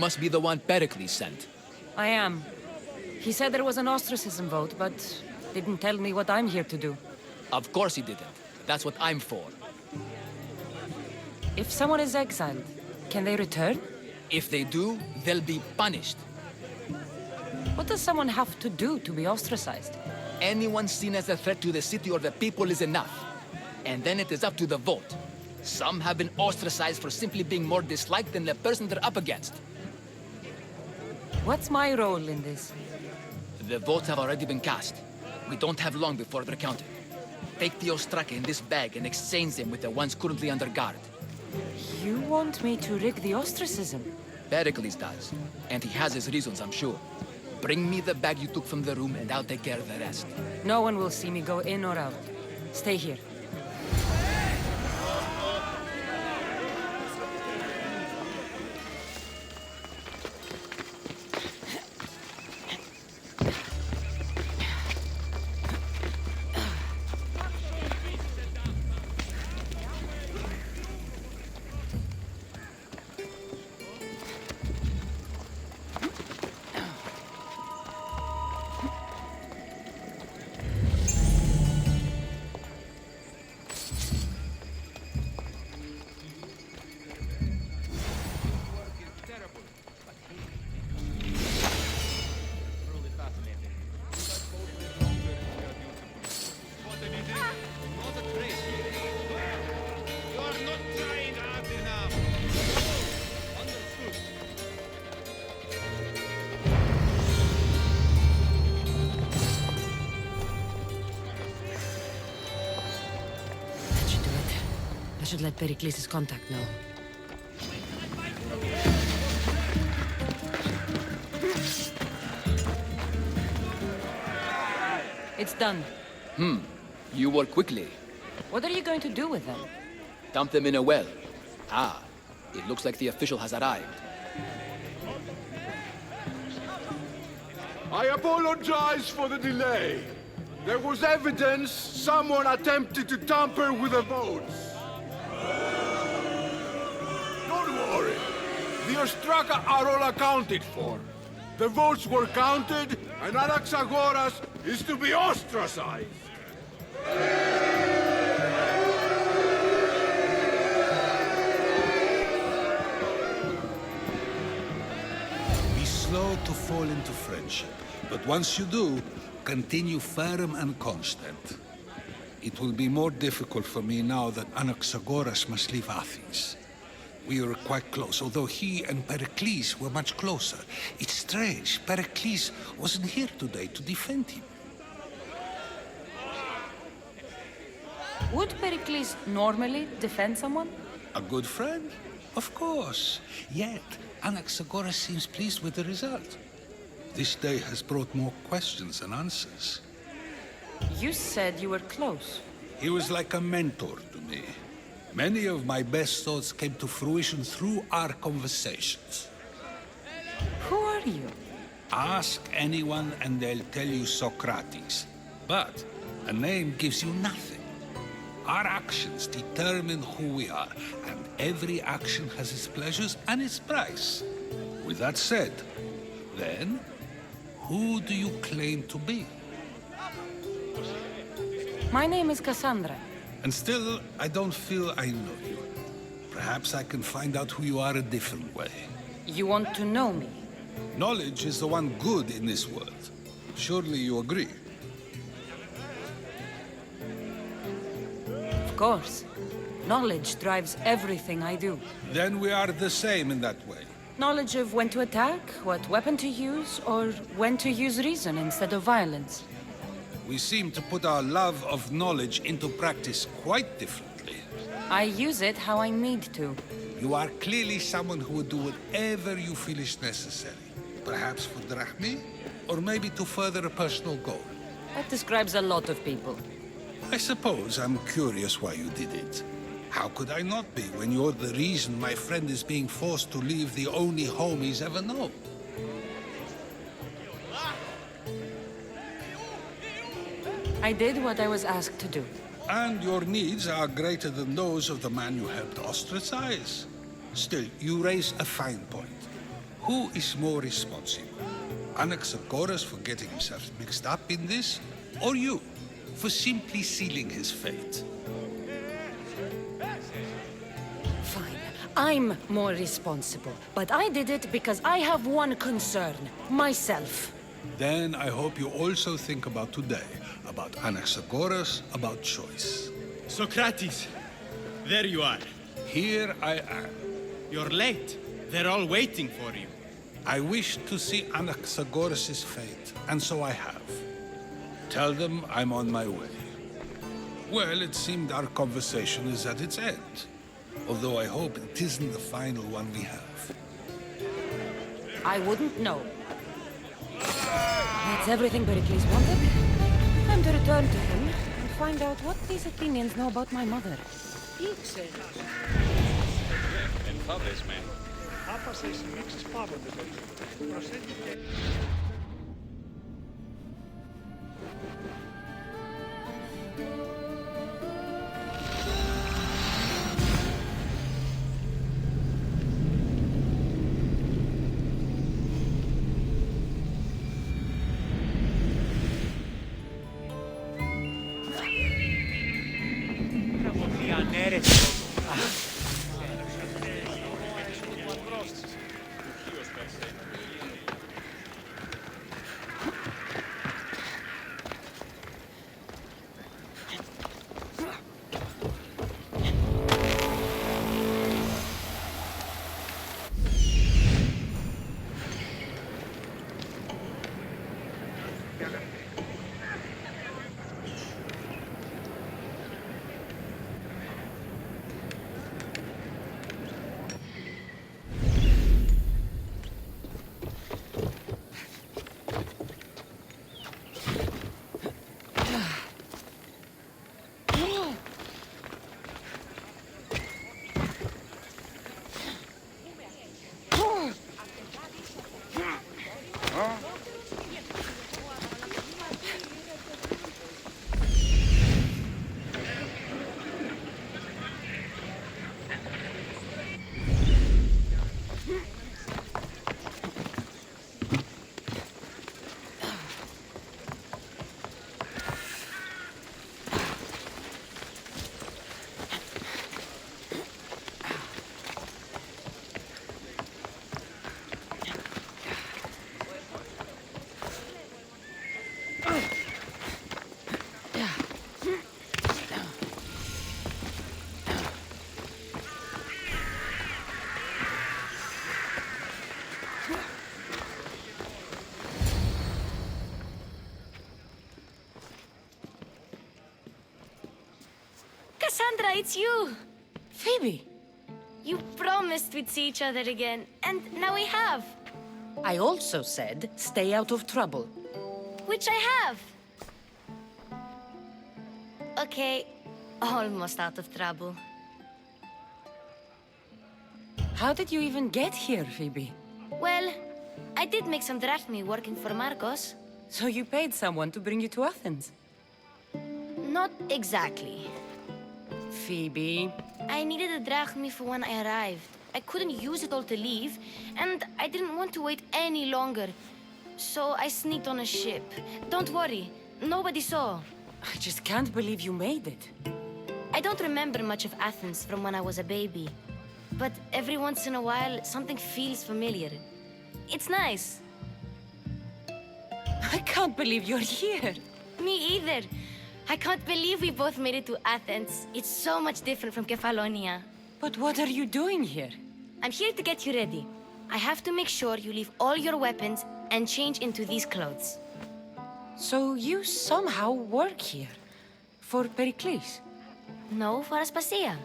must be the one Perikles sent. I am. He said there was an ostracism vote, but didn't tell me what I'm here to do. Of course he didn't. That's what I'm for. If someone is exiled, can they return? If they do, they'll be punished. What does someone have to do to be ostracized? Anyone seen as a threat to the city or the people is enough. And then it is up to the vote. Some have been ostracized for simply being more disliked than the person they're up against. What's my role in this? The votes have already been cast. We don't have long before they're counted. Take the Ostraka in this bag and exchange them with the ones currently under guard. You want me to rig the ostracism? Perikles does. And he has his reasons, I'm sure. Bring me the bag you took from the room and I'll take care of the rest. No one will see me go in or out. Stay here. I should let Perikles' contact know. It's done. You work quickly. What are you going to do with them? Dump them in a well. Ah, it looks like the official has arrived. I apologize for the delay. There was evidence someone attempted to tamper with the votes. Don't worry. The Ostraka are all accounted for. The votes were counted, and Anaxagoras is to be ostracized. Be slow to fall into friendship, but once you do, continue firm and constant. It will be more difficult for me now that Anaxagoras must leave Athens. We were quite close, although he and Perikles were much closer. It's strange, Perikles wasn't here today to defend him. Would Perikles normally defend someone? A good friend? Of course. Yet, Anaxagoras seems pleased with the result. This day has brought more questions than answers. You said you were close. He was like a mentor to me. Many of my best thoughts came to fruition through our conversations. Who are you? Ask anyone and they'll tell you Socrates. But a name gives you nothing. Our actions determine who we are, and every action has its pleasures and its price. With that said, then, who do you claim to be? My name is Cassandra. And still, I don't feel I know you. Perhaps I can find out who you are a different way. You want to know me? Knowledge is the one good in this world. Surely you agree? Of course. Knowledge drives everything I do. Then we are the same in that way. Knowledge of when to attack, what weapon to use, or when to use reason instead of violence. We seem to put our love of knowledge into practice quite differently. I use it how I need to. You are clearly someone who would do whatever you feel is necessary. Perhaps for drachmi, or maybe to further a personal goal. That describes a lot of people. I suppose I'm curious why you did it. How could I not be when you're the reason my friend is being forced to leave the only home he's ever known? I did what I was asked to do. And your needs are greater than those of the man you helped ostracize. Still, you raise a fine point. Who is more responsible? Anaxagoras for getting himself mixed up in this, or you, for simply sealing his fate? Fine. I'm more responsible. But I did it because I have one concern. Myself. Then I hope you also think about today, about Anaxagoras, about choice. Socrates! There you are. Here I am. You're late. They're all waiting for you. I wish to see Anaxagoras' fate, and so I have. Tell them I'm on my way. Well, it seemed our conversation is at its end. Although I hope it isn't the final one we have. I wouldn't know. That's everything Perikles wanted. Time to return to him and find out what these Athenians know about my mother. Cassandra, it's you! Phoebe! You promised we'd see each other again, and now we have. I also said, stay out of trouble. Which I have. Okay, almost out of trouble. How did you even get here, Phoebe? Well, I did make some drachmae working for Marcos. So you paid someone to bring you to Athens? Not exactly. Phoebe... I needed a drachmae for when I arrived. I couldn't use it all to leave, and I didn't want to wait any longer. So I sneaked on a ship. Don't worry, nobody saw. I just can't believe you made it. I don't remember much of Athens from when I was a baby. But every once in a while, something feels familiar. It's nice. I can't believe you're here. Me either. I can't believe we both made it to Athens. It's so much different from Kefalonia. But what are you doing here? I'm here to get you ready. I have to make sure you leave all your weapons and change into these clothes. So you somehow work here? For Perikles? No, for Aspasia.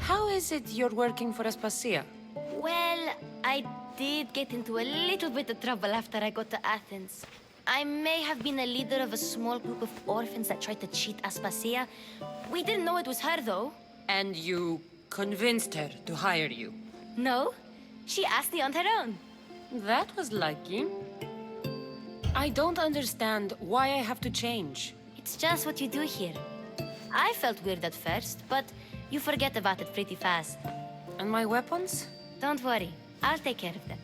How is it you're working for Aspasia? Well, I did get into a little bit of trouble after I got to Athens. I may have been a leader of a small group of orphans that tried to cheat Aspasia. We didn't know it was her, though. And you convinced her to hire you? No, she asked me on her own. That was lucky. I don't understand why I have to change. It's just what you do here. I felt weird at first, but you forget about it pretty fast. And my weapons? Don't worry, I'll take care of them.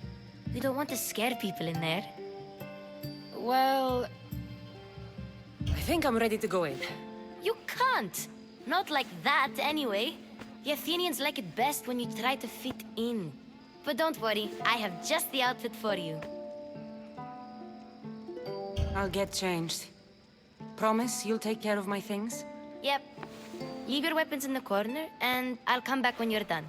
We don't want to scare people in there. Well... I think I'm ready to go in. You can't! Not like that, anyway. The Athenians like it best when you try to fit in. But don't worry, I have just the outfit for you. I'll get changed. Promise you'll take care of my things? Yep. Leave your weapons in the corner, and I'll come back when you're done.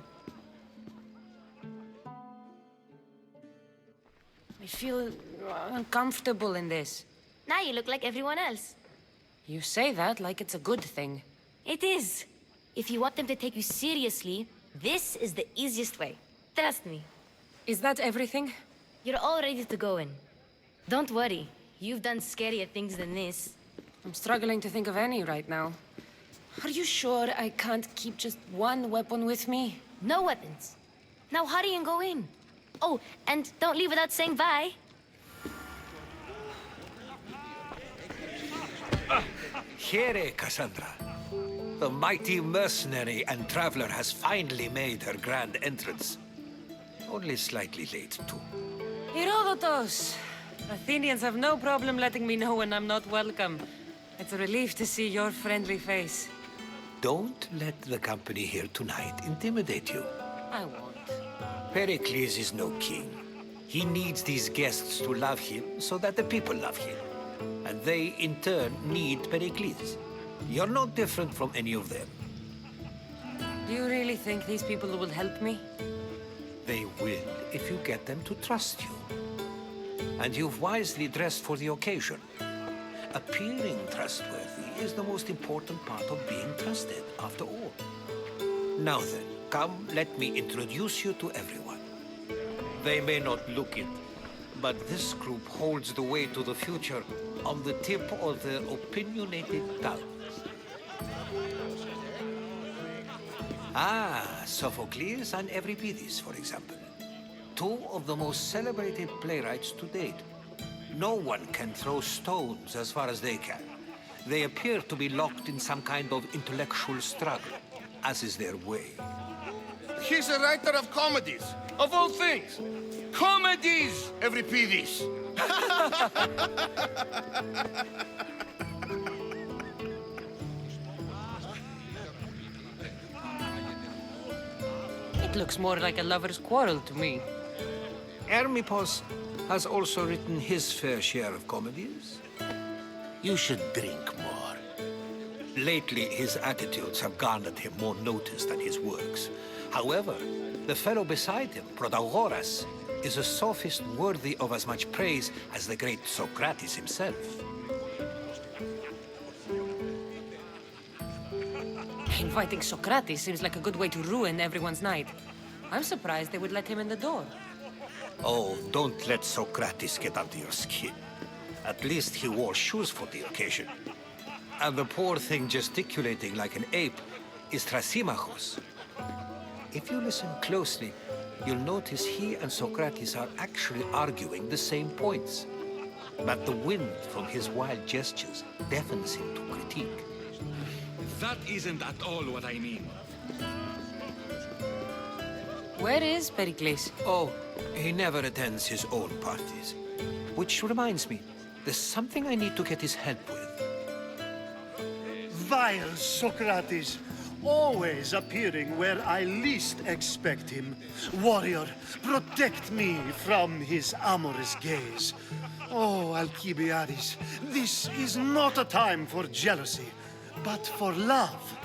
I feel uncomfortable in this. Now you look like everyone else. You say that like it's a good thing. It is. If you want them to take you seriously, this is the easiest way. Trust me. Is that everything? You're all ready to go in. Don't worry. You've done scarier things than this. I'm struggling to think of any right now. Are you sure I can't keep just one weapon with me? No weapons. Now hurry and go in. Oh, and don't leave without saying bye. Here, Cassandra. The mighty mercenary and traveler has finally made her grand entrance. Only slightly late, too. Herodotus! Athenians have no problem letting me know when I'm not welcome. It's a relief to see your friendly face. Don't let the company here tonight intimidate you. I won't. Perikles is no king. He needs these guests to love him so that the people love him. And they, in turn, need Perikles. You're no different from any of them. Do you really think these people will help me? They will if you get them to trust you. And you've wisely dressed for the occasion. Appearing trustworthy is the most important part of being trusted, after all. Now then, come, let me introduce you to everyone. They may not look it, but this group holds the way to the future on the tip of their opinionated tongues. Sophocles and Euripides, for example. Two of the most celebrated playwrights to date. No one can throw stones as far as they can. They appear to be locked in some kind of intellectual struggle, as is their way. He's a writer of comedies, of all things. Comedies, Euripides. It looks more like a lover's quarrel to me. Hermippos has also written his fair share of comedies. You should drink more. Lately, his attitudes have garnered him more notice than his works. However, the fellow beside him, Protagoras, is a sophist worthy of as much praise as the great Socrates himself. Inviting Socrates seems like a good way to ruin everyone's night. I'm surprised they would let him in the door. Oh, don't let Socrates get under your skin. At least he wore shoes for the occasion. And the poor thing gesticulating like an ape is Thrasymachos. If you listen closely, you'll notice he and Socrates are actually arguing the same points. But the wind from his wild gestures deafens him to critique. That isn't at all what I mean. Where is Perikles? Oh, he never attends his own parties. Which reminds me, there's something I need to get his help with. Vile Socrates, always appearing where I least expect him. Warrior, protect me from his amorous gaze. Oh, Alcibiades, this is not a time for jealousy, but for love.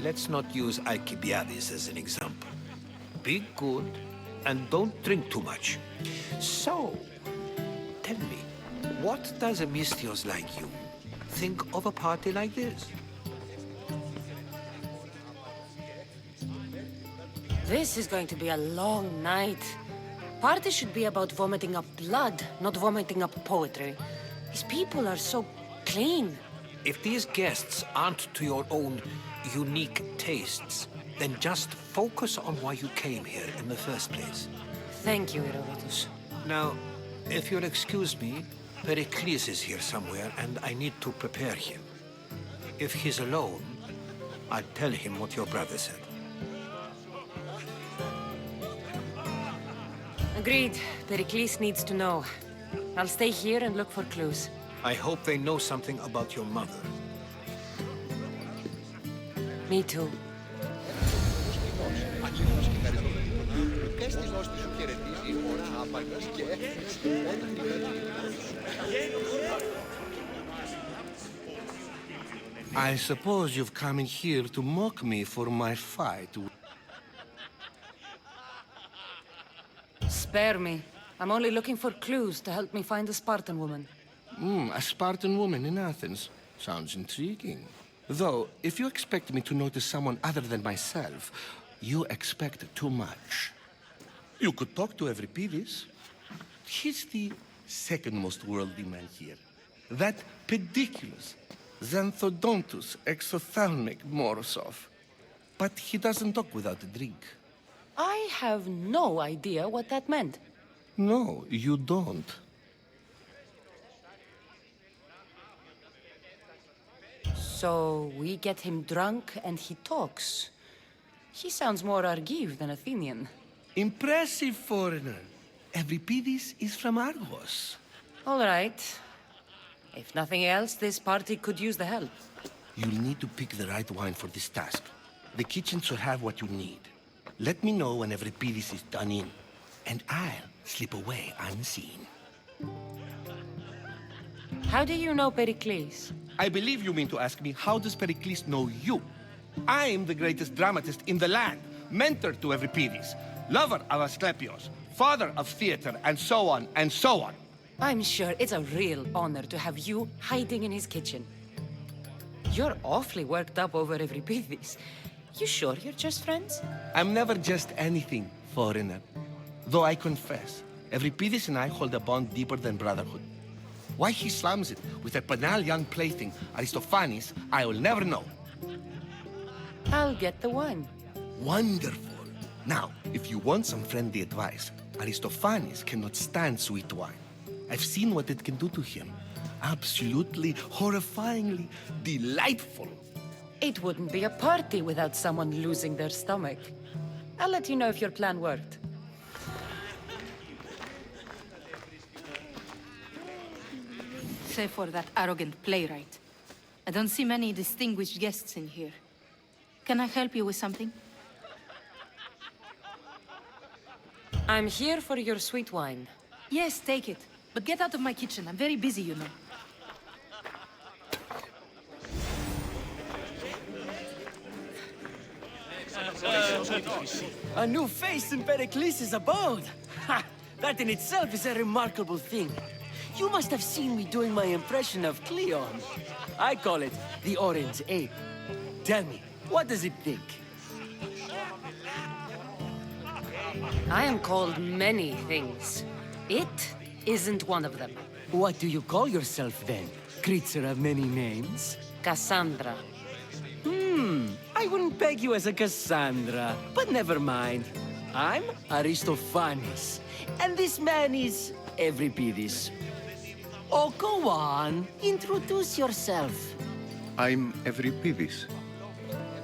Let's not use Alcibiades as an example. Be good and don't drink too much. So, tell me, what does a Mystios like you think of a party like this? This is going to be a long night. Party should be about vomiting up blood, not vomiting up poetry. These people are so clean. If these guests aren't to your own unique tastes, then just focus on why you came here in the first place. Thank you, Herodotus. Now, if you'll excuse me, Perikles is here somewhere, and I need to prepare him. If he's alone, I'll tell him what your brother said. Agreed. Perikles needs to know. I'll stay here and look for clues. I hope they know something about your mother. Me too. I suppose you've come in here to mock me for my fight. Spare me. I'm only looking for clues to help me find a Spartan woman. A Spartan woman in Athens. Sounds intriguing. Though, if you expect me to notice someone other than myself, you expect too much. You could talk to Euripides. He's the second most worldly man here. That Perikles, Xanthodontus, exophthalmic Morosov. But he doesn't talk without a drink. I have no idea what that meant. No, you don't. So we get him drunk and he talks. He sounds more Argive than Athenian. Impressive, foreigner. Euripides is from Argos. All right. If nothing else, this party could use the help. You'll need to pick the right wine for this task. The kitchen should have what you need. Let me know when Euripides is done in, and I'll slip away unseen. How do you know Perikles? I believe you mean to ask me, how does Perikles know you? I'm the greatest dramatist in the land, mentor to Euripides, lover of Asclepios, father of theater, and so on, and so on. I'm sure it's a real honor to have you hiding in his kitchen. You're awfully worked up over Euripides. You sure you're just friends? I'm never just anything, foreigner. Though I confess, Euripides and I hold a bond deeper than brotherhood. Why he slams it with a banal young plaything, Aristophanes, I will never know. I'll get the wine. Wonderful. Now, if you want some friendly advice, Aristophanes cannot stand sweet wine. I've seen what it can do to him. Absolutely, horrifyingly delightful. It wouldn't be a party without someone losing their stomach. I'll let you know if your plan worked. Save for that arrogant playwright. I don't see many distinguished guests in here. Can I help you with something? I'm here for your sweet wine. Yes, take it. But get out of my kitchen. I'm very busy, you know. A new face in Perikles' abode! Ha! That in itself is a remarkable thing. You must have seen me doing my impression of Cleon. I call it the Orange Ape. Tell me, what does it think? I am called many things. It isn't one of them. What do you call yourself then? Creature of many names? Cassandra. I wouldn't peg you as a Cassandra, but never mind. I'm Aristophanes, and this man is Euripides. Oh, go on. Introduce yourself. I'm Euripides.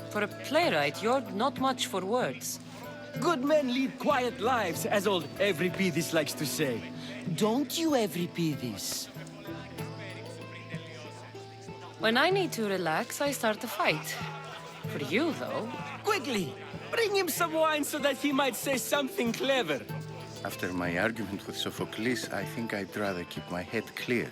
For a playwright, you're not much for words. Good men lead quiet lives, as old Euripides likes to say. Don't you, Euripides? When I need to relax, I start a fight. For you, though... Quickly! Bring him some wine so that he might say something clever. After my argument with Sophocles, I think I'd rather keep my head clear.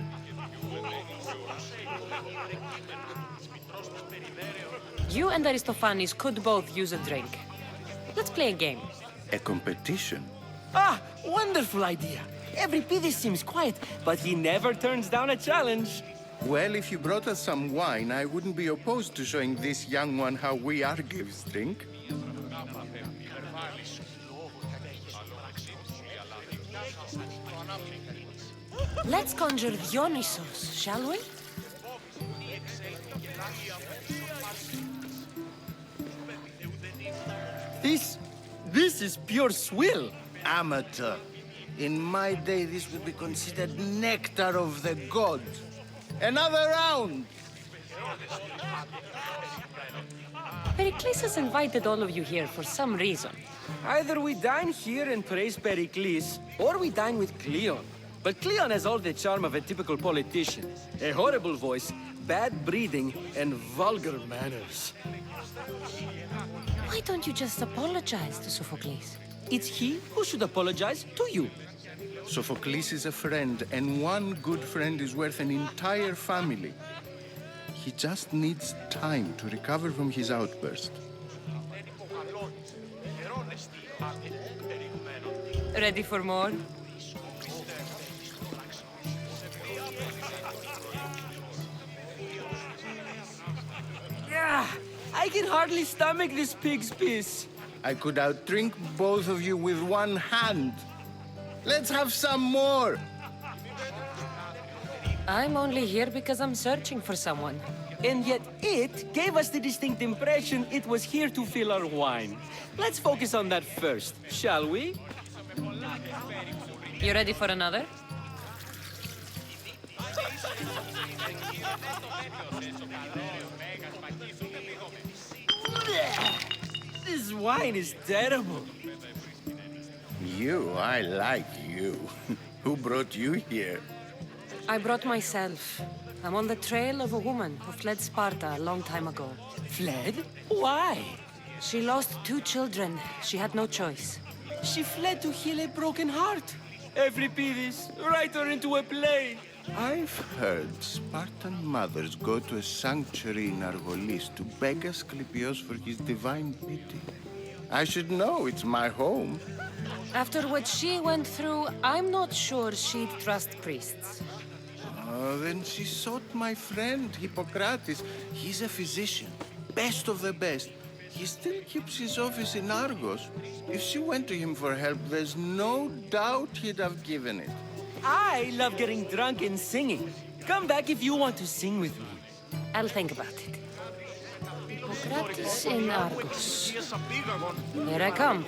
You and Aristophanes could both use a drink. Let's play a game. A competition? Ah, wonderful idea. Euripides seems quiet, but he never turns down a challenge. Well, if you brought us some wine, I wouldn't be opposed to showing this young one how we Argives drink. Let's conjure Dionysos, shall we? This is pure swill. amateur. In my day, this would be considered nectar of the gods. Another round! Perikles has invited all of you here for some reason. Either we dine here and praise Perikles, or we dine with Cleon. But Cleon has all the charm of a typical politician. A horrible voice, bad breeding, and vulgar manners. Why don't you just apologize to Sophocles? It's he who should apologize to you. Sophocles is a friend, and one good friend is worth an entire family. He just needs time to recover from his outburst. Ready for more? Yeah, I can hardly stomach this pig's piss. I could outdrink both of you with one hand. Let's have some more. I'm only here because I'm searching for someone. And yet it gave us the distinct impression it was here to fill our wine. Let's focus on that first, shall we? You ready for another? This wine is terrible. I like you. Who brought you here? I brought myself. I'm on the trail of a woman who fled Sparta a long time ago. Fled? Why? She lost 2 children. She had no choice. She fled to heal a broken heart. Euripides, write her into a play. I've heard Spartan mothers go to a sanctuary in Argolis to beg Asclepios for his divine pity. I should know, it's my home. After what she went through, I'm not sure she'd trust priests. Oh, then she sought my friend, Hippocrates. He's a physician, best of the best. He still keeps his office in Argos. If she went to him for help, there's no doubt he'd have given it. I love getting drunk and singing. Come back if you want to sing with me. I'll think about it. Hippocrates in Argos. Here I come.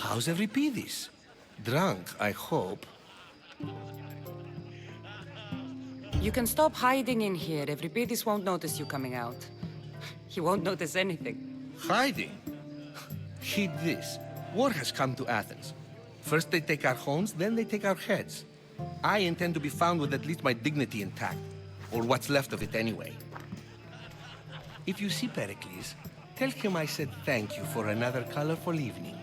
How's Euripides? Drunk, I hope. You can stop hiding in here. Euripides won't notice you coming out. He won't notice anything. Hiding? Heed this. War has come to Athens. First they take our homes, then they take our heads. I intend to be found with at least my dignity intact. Or what's left of it anyway. If you see Perikles, tell him I said thank you for another colorful evening.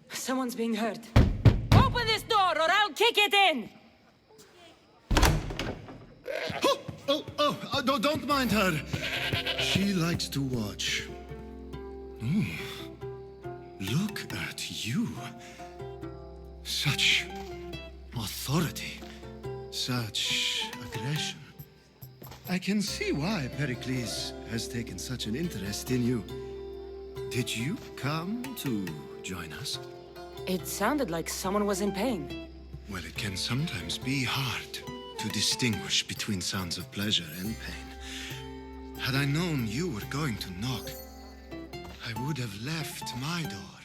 Someone's being hurt. Open this door or I'll kick it in! Don't mind her. She likes to watch. Look at you. Such authority. Such aggression. I can see why Pericles has taken such an interest in you. Did you come to join us? It sounded like someone was in pain. Well, it can sometimes be hard to distinguish between sounds of pleasure and pain. Had I known you were going to knock, I would have left my door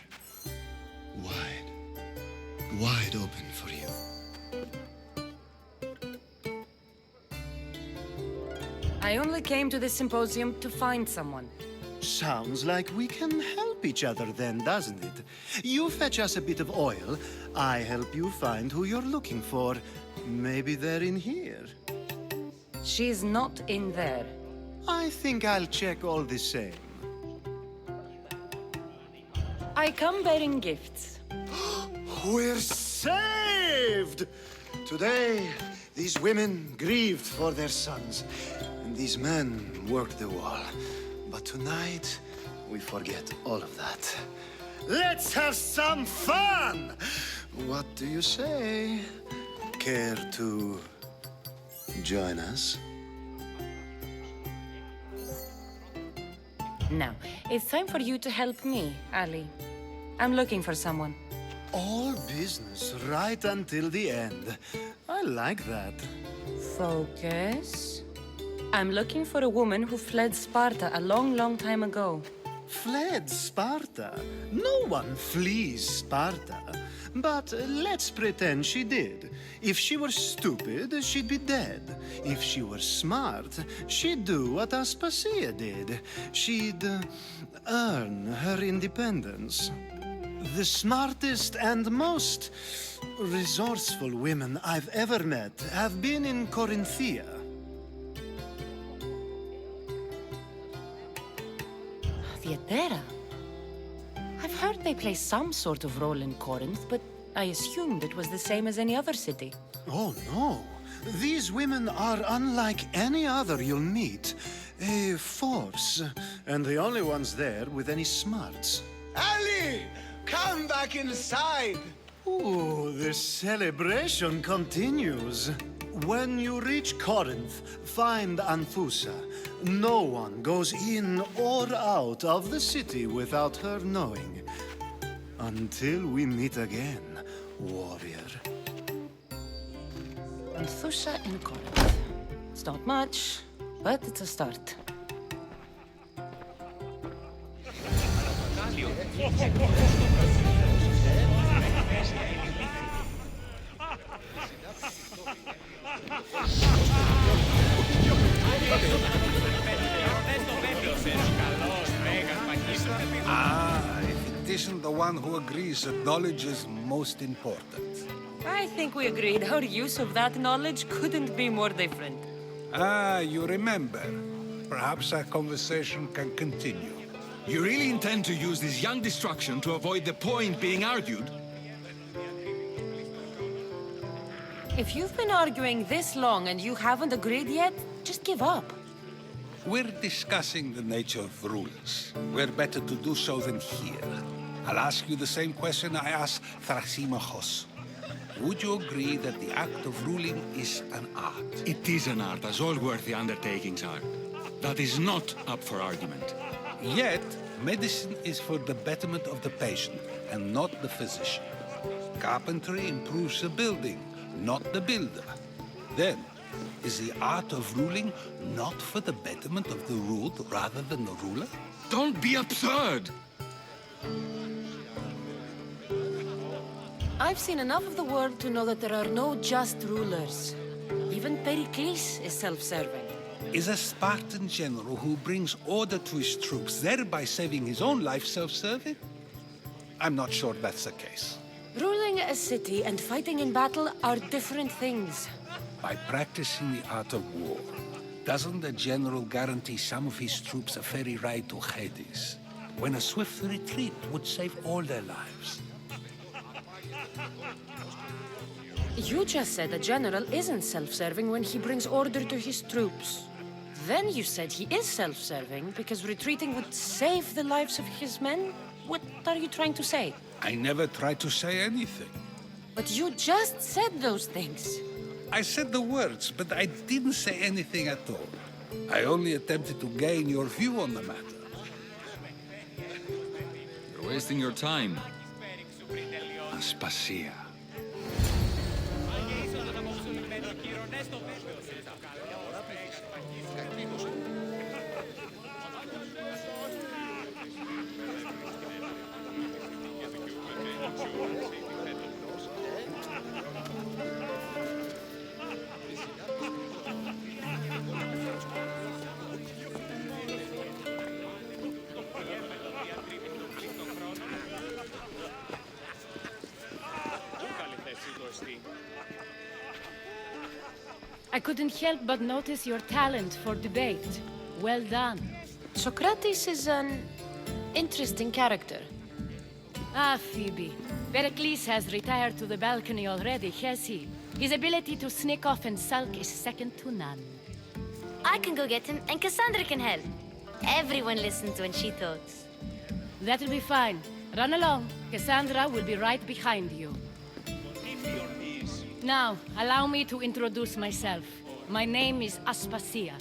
wide open for you. I only came to this symposium to find someone. Sounds like we can help each other then, doesn't it? You fetch us a bit of oil, I help you find who you're looking for. Maybe they're in here. She's not in there. I think I'll check all the same. I come bearing gifts. We're saved! Today, these women grieved for their sons, and these men worked the wall. But tonight, we forget all of that. Let's have some fun! What do you say? care to join us? Now, it's time for you to help me, Ali. I'm looking for someone. All business right until the end. I like that. Focus. I'm looking for a woman who fled Sparta a long, long time ago. Fled Sparta? No one flees Sparta. But let's pretend she did. If she were stupid, she'd be dead. If she were smart, she'd do what Aspasia did. She'd earn her independence. The smartest and most resourceful women I've ever met have been in Corinthia. Theatera? I've heard they play some sort of role in Corinth, but I assumed it was the same as any other city. Oh, no. These women are unlike any other you'll meet. A force, and the only ones there with any smarts. Ali! Come back inside! Ooh, the celebration continues. When you reach Corinth, find Anfusa. No one goes in or out of the city without her knowing. Until we meet again, warrior. Anthusha in Corinth. It's not much, but it's a start. If it isn't the one who agrees that knowledge is most important. I think we agreed our use of that knowledge couldn't be more different. You remember. Perhaps our conversation can continue. You really intend to use this young destruction to avoid the point being argued? If you've been arguing this long and you haven't agreed yet, just give up. We're discussing the nature of rules. We're better to do so than here. I'll ask you the same question I asked Thrasymachos. Would you agree that the act of ruling is an art? It is an art, as all worthy undertakings are. That is not up for argument. Yet, medicine is for the betterment of the patient, and not the physician. Carpentry improves the building, not the builder. Then, is the art of ruling not for the betterment of the ruled rather than the ruler? Don't be absurd! I've seen enough of the world to know that there are no just rulers. Even Perikles is self-serving. Is a Spartan general who brings order to his troops, thereby saving his own life, self-serving? I'm not sure that's the case. Ruling a city and fighting in battle are different things. By practicing the art of war, doesn't the general guarantee some of his troops a ferry ride to Hades, when a swift retreat would save all their lives? You just said a general isn't self-serving when he brings order to his troops. Then you said he is self-serving because retreating would save the lives of his men? What are you trying to say? I never tried to say anything. But you just said those things. I said the words, but I didn't say anything at all. I only attempted to gain your view on the matter. You're wasting your time. Aspasia. I couldn't help but notice your talent for debate. Well done. Socrates is an interesting character. Ah, Phoebe. Pericles has retired to the balcony already, has he? His ability to sneak off and sulk is second to none. I can go get him, and Cassandra can help. Everyone listens when she talks. That'll be fine. Run along. Cassandra will be right behind you. Now, allow me to introduce myself. My name is Aspasia.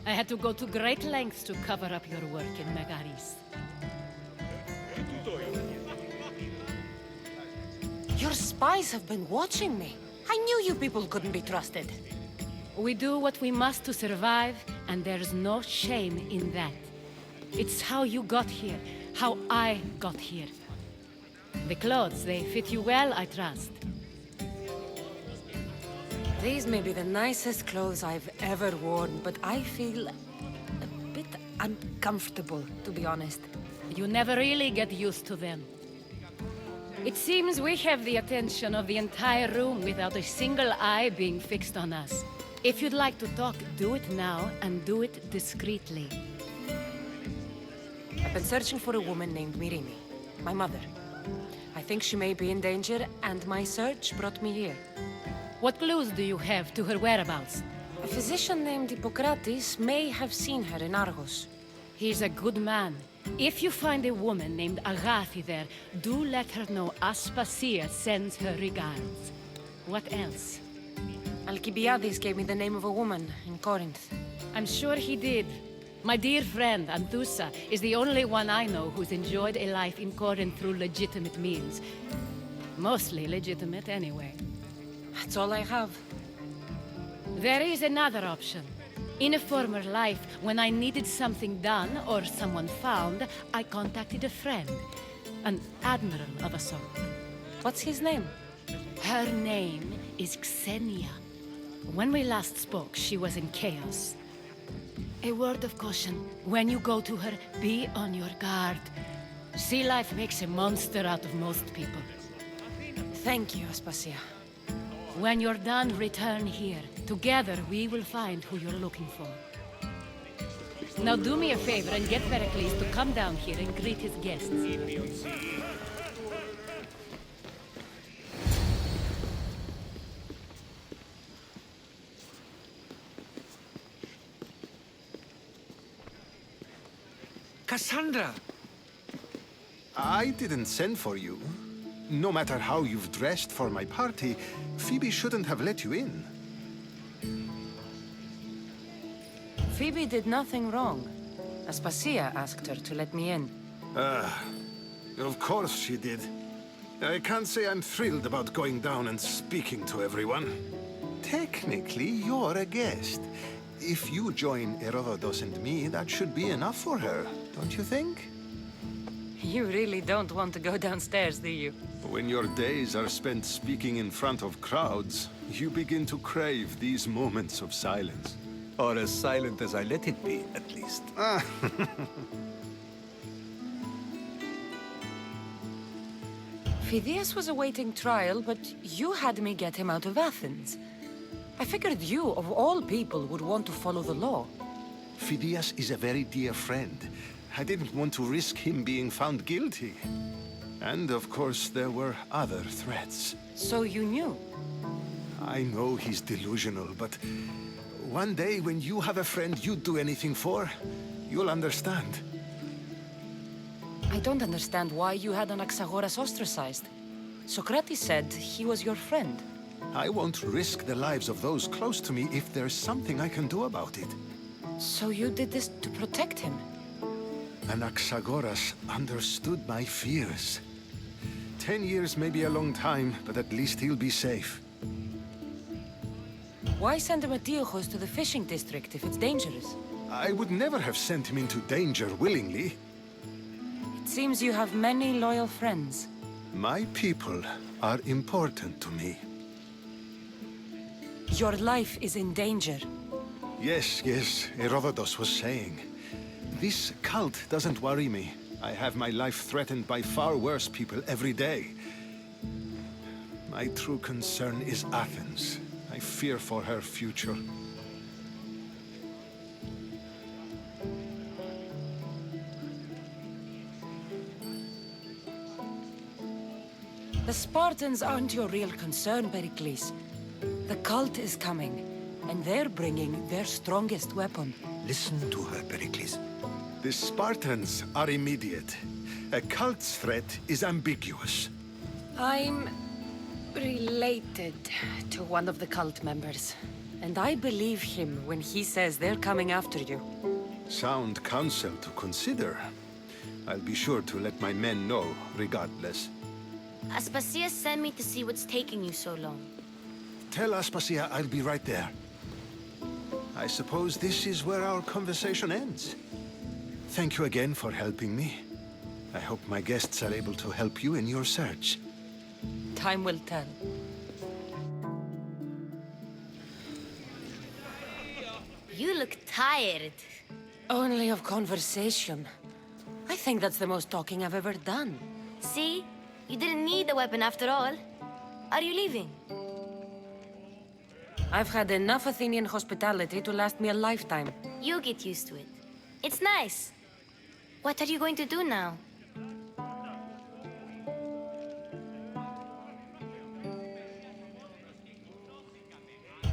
I had to go to great lengths to cover up your work in Megaris. Your spies have been watching me. I knew you people couldn't be trusted. We do what we must to survive, and there's no shame in that. It's how you got here, how I got here. The clothes, they fit you well, I trust. These may be the nicest clothes I've ever worn, but I feel a bit uncomfortable, to be honest. You never really get used to them. It seems we have the attention of the entire room without a single eye being fixed on us. If you'd like to talk, do it now, and do it discreetly. I've been searching for a woman named Mirini, my mother. I think she may be in danger, and my search brought me here. What clues do you have to her whereabouts? A physician named Hippocrates may have seen her in Argos. He's a good man. If you find a woman named Agathi there, do let her know Aspasia sends her regards. What else? Alcibiades gave me the name of a woman in Corinth. I'm sure he did. My dear friend, Anthusa, is the only one I know who's enjoyed a life in Corinth through legitimate means. Mostly legitimate, anyway. That's all I have. There is another option. In a former life, when I needed something done or someone found, I contacted a friend. An admiral of a sort. What's his name? Her name is Xenia. When we last spoke, she was in chaos. A word of caution. When you go to her, be on your guard. Sea life makes a monster out of most people. Thank you, Aspasia. When you're done, return here. Together, we will find who you're looking for. Now do me a favor and get Perikles to come down here and greet his guests. Cassandra! I didn't send for you. No matter how you've dressed for my party, Phoebe shouldn't have let you in. Phoebe did nothing wrong. Aspasia asked her to let me in. Of course she did. I can't say I'm thrilled about going down and speaking to everyone. Technically, you're a guest. If you join Herodotus and me, that should be enough for her, don't you think? You really don't want to go downstairs, do you? When your days are spent speaking in front of crowds, you begin to crave these moments of silence. Or as silent as I let it be, at least. Phidias was awaiting trial, but you had me get him out of Athens. I figured you, of all people, would want to follow the law. Phidias is a very dear friend. I didn't want to risk him being found guilty. And of course, there were other threats. So you knew? I know he's delusional, but one day when you have a friend you'd do anything for, you'll understand. I don't understand why you had Anaxagoras ostracized. Socrates said he was your friend. I won't risk the lives of those close to me if there's something I can do about it. So you did this to protect him? Anaxagoras understood my fears. 10 years may be a long time, but at least he'll be safe. Why send Emetiochos to the fishing district if it's dangerous? I would never have sent him into danger willingly. It seems you have many loyal friends. My people are important to me. Your life is in danger. Yes, Herodotus was saying. This cult doesn't worry me. I have my life threatened by far worse people every day. My true concern is Athens. I fear for her future. The Spartans aren't your real concern, Perikles. The cult is coming, and they're bringing their strongest weapon. Listen to her, Perikles. The Spartans are immediate. A cult's threat is ambiguous. I'm related to one of the cult members. And I believe him when he says they're coming after you. Sound counsel to consider. I'll be sure to let my men know, regardless. Aspasia sent me to see what's taking you so long. Tell Aspasia I'll be right there. I suppose this is where our conversation ends. Thank you again for helping me. I hope my guests are able to help you in your search. Time will tell. You look tired. Only of conversation. I think that's the most talking I've ever done. See? You didn't need the weapon after all. Are you leaving? I've had enough Athenian hospitality to last me a lifetime. You get used to it. It's nice. What are you going to do now?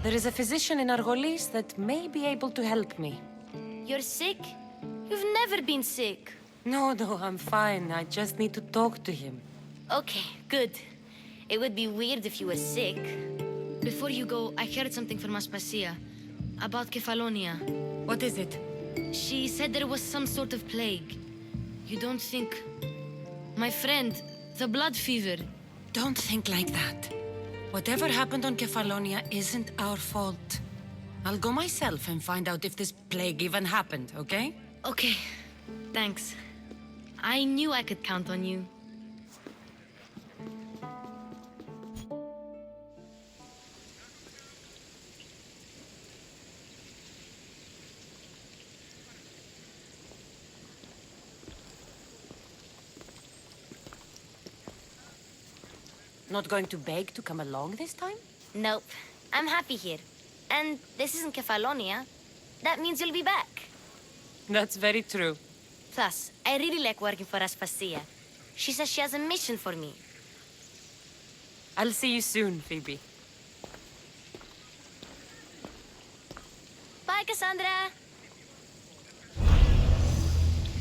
There is a physician in Argolis that may be able to help me. You're sick? You've never been sick. No, I'm fine. I just need to talk to him. Okay, good. It would be weird if you were sick. Before you go, I heard something from Aspasia about Kefalonia. What is it? She said there was some sort of plague. You don't think... My friend, the blood fever. Don't think like that. Whatever happened on Kefalonia isn't our fault. I'll go myself and find out if this plague even happened, okay? Okay, thanks. I knew I could count on you. Not going to beg to come along this time? Nope. I'm happy here. And this isn't Kefalonia. That means you'll be back. That's very true. Plus, I really like working for Aspasia. She says she has a mission for me. I'll see you soon, Phoebe. Bye, Cassandra!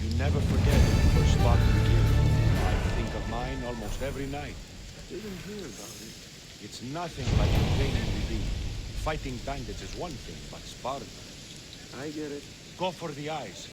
You never forget the first spot you give. I think of mine almost every night. Didn't hear about it. It's nothing like the training we do. Fighting bandits is one thing, but Sparta... I get it. Go for the eyes.